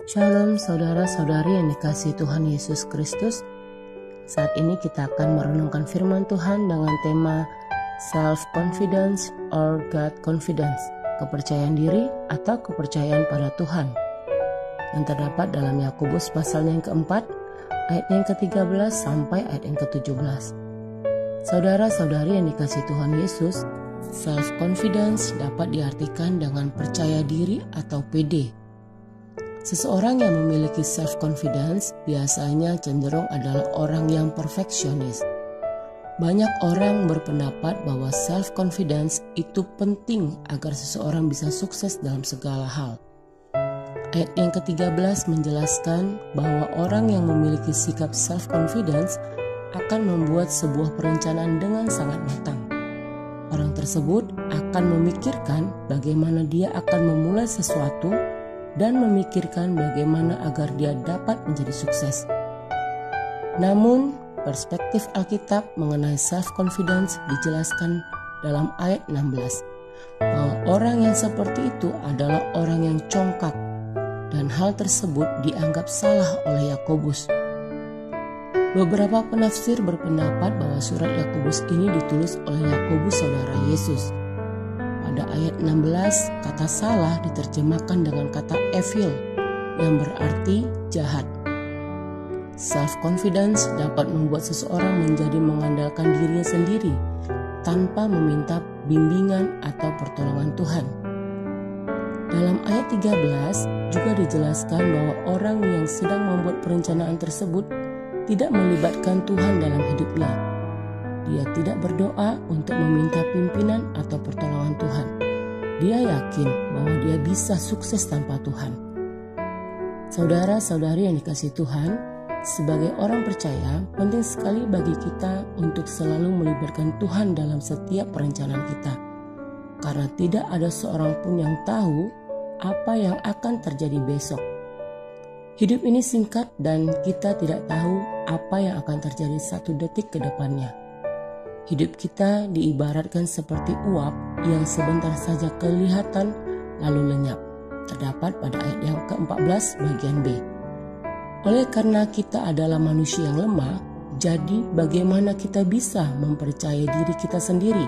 Shalom saudara-saudari yang dikasihi Tuhan Yesus Kristus. Saat ini kita akan merenungkan firman Tuhan dengan tema Self-Confidence or God Confidence, kepercayaan diri atau kepercayaan pada Tuhan, yang terdapat dalam Yakobus pasalnya yang keempat, ayat yang ke-13 sampai ayat yang ke-17. Saudara-saudari yang dikasihi Tuhan Yesus, self-confidence dapat diartikan dengan percaya diri atau pede. Seseorang yang memiliki self-confidence biasanya cenderung adalah orang yang perfeksionis. Banyak orang berpendapat bahwa self-confidence itu penting agar seseorang bisa sukses dalam segala hal. Ayat yang ke-13 menjelaskan bahwa orang yang memiliki sikap self-confidence akan membuat sebuah perencanaan dengan sangat matang. Orang tersebut akan memikirkan bagaimana dia akan memulai sesuatu dan memikirkan bagaimana agar dia dapat menjadi sukses. Namun, perspektif Alkitab mengenai self-confidence dijelaskan dalam ayat 16, bahwa orang yang seperti itu adalah orang yang congkak, dan hal tersebut dianggap salah oleh Yakobus. Beberapa penafsir berpendapat bahwa surat Yakobus ini ditulis oleh Yakobus saudara Yesus. Pada ayat 16, kata salah diterjemahkan dengan kata evil, yang berarti jahat. Self-confidence dapat membuat seseorang menjadi mengandalkan dirinya sendiri tanpa meminta bimbingan atau pertolongan Tuhan. Dalam ayat 13 juga dijelaskan bahwa orang yang sedang membuat perencanaan tersebut tidak melibatkan Tuhan dalam hidupnya. Dia tidak berdoa untuk meminta pimpinan atau pertolongan Tuhan. Dia yakin bahwa dia bisa sukses tanpa Tuhan. Saudara-saudari yang dikasihi Tuhan, sebagai orang percaya, penting sekali bagi kita untuk selalu melibatkan Tuhan dalam setiap perencanaan kita. Karena tidak ada seorang pun yang tahu apa yang akan terjadi besok. Hidup ini singkat dan kita tidak tahu apa yang akan terjadi satu detik ke depannya. Hidup kita diibaratkan seperti uap yang sebentar saja kelihatan lalu lenyap. Terdapat pada ayat yang ke-14 bagian B. Oleh karena kita adalah manusia yang lemah, jadi bagaimana kita bisa mempercayai diri kita sendiri?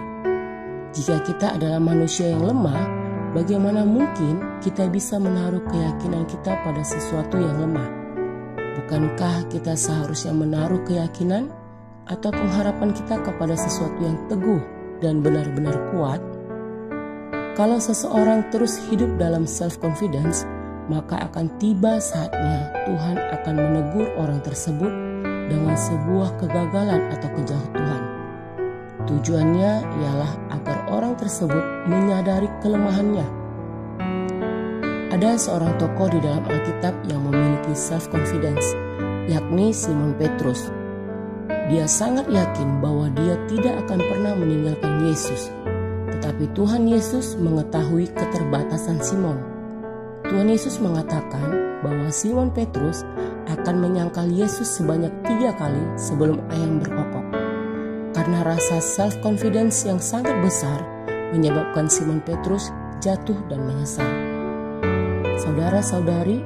Jika kita adalah manusia yang lemah, bagaimana mungkin kita bisa menaruh keyakinan kita pada sesuatu yang lemah? Bukankah kita seharusnya menaruh keyakinan atau pengharapan kita kepada sesuatu yang teguh dan benar-benar kuat? Kalau seseorang terus hidup dalam self-confidence, maka akan tiba saatnya Tuhan akan menegur orang tersebut dengan sebuah kegagalan atau kejatuhan. Tujuannya ialah agar orang tersebut menyadari kelemahannya. Ada seorang tokoh di dalam Alkitab yang memiliki self-confidence, yakni Simon Petrus. Dia sangat yakin bahwa dia tidak akan pernah meninggalkan Yesus. Tetapi Tuhan Yesus mengetahui keterbatasan Simon. Tuhan Yesus mengatakan bahwa Simon Petrus akan menyangkal Yesus sebanyak 3 kali sebelum ayam berkokok. Karena rasa self-confidence yang sangat besar menyebabkan Simon Petrus jatuh dan menyesal. Saudara-saudari,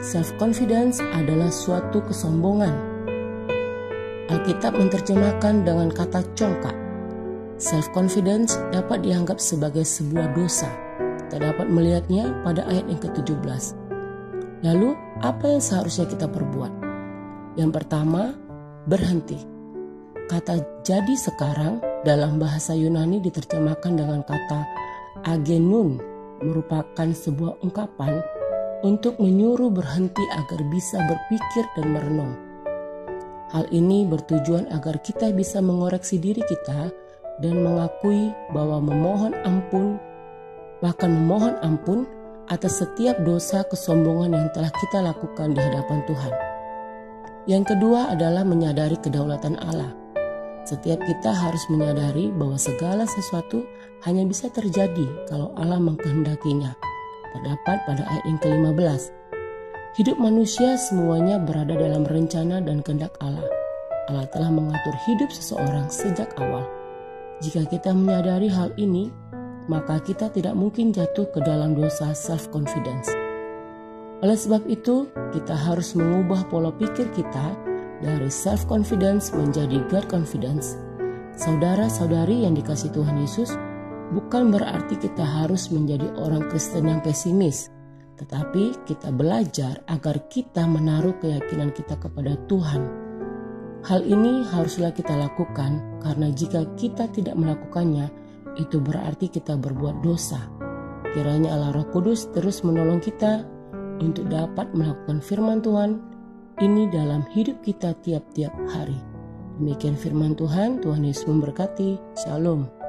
self-confidence adalah suatu kesombongan. Alkitab menerjemahkan dengan kata congkak. Self-confidence dapat dianggap sebagai sebuah dosa. Kita dapat melihatnya pada ayat yang ke-17. Lalu, apa yang seharusnya kita perbuat? Yang pertama, berhenti. Kata jadi sekarang dalam bahasa Yunani diterjemahkan dengan kata agenun, merupakan sebuah ungkapan untuk menyuruh berhenti agar bisa berpikir dan merenung. Hal ini bertujuan agar kita bisa mengoreksi diri kita dan mengakui bahwa memohon ampun atas setiap dosa kesombongan yang telah kita lakukan di hadapan Tuhan. Yang kedua adalah menyadari kedaulatan Allah. Setiap kita harus menyadari bahwa segala sesuatu hanya bisa terjadi kalau Allah mengkehendakinya. Terdapat pada ayat yang ke-15. Hidup manusia semuanya berada dalam rencana dan kehendak Allah. Allah telah mengatur hidup seseorang sejak awal. Jika kita menyadari hal ini, maka kita tidak mungkin jatuh ke dalam dosa self-confidence. Oleh sebab itu, kita harus mengubah pola pikir kita dari self-confidence menjadi God confidence. Saudara-saudari yang dikasihi Tuhan Yesus, bukan berarti kita harus menjadi orang Kristen yang pesimis, tetapi kita belajar agar kita menaruh keyakinan kita kepada Tuhan. Hal ini haruslah kita lakukan, karena jika kita tidak melakukannya, itu berarti kita berbuat dosa. Kiranya Allah Roh Kudus terus menolong kita untuk dapat melakukan firman Tuhan ini dalam hidup kita tiap-tiap hari. Demikian firman Tuhan, Tuhan Yesus memberkati. Shalom.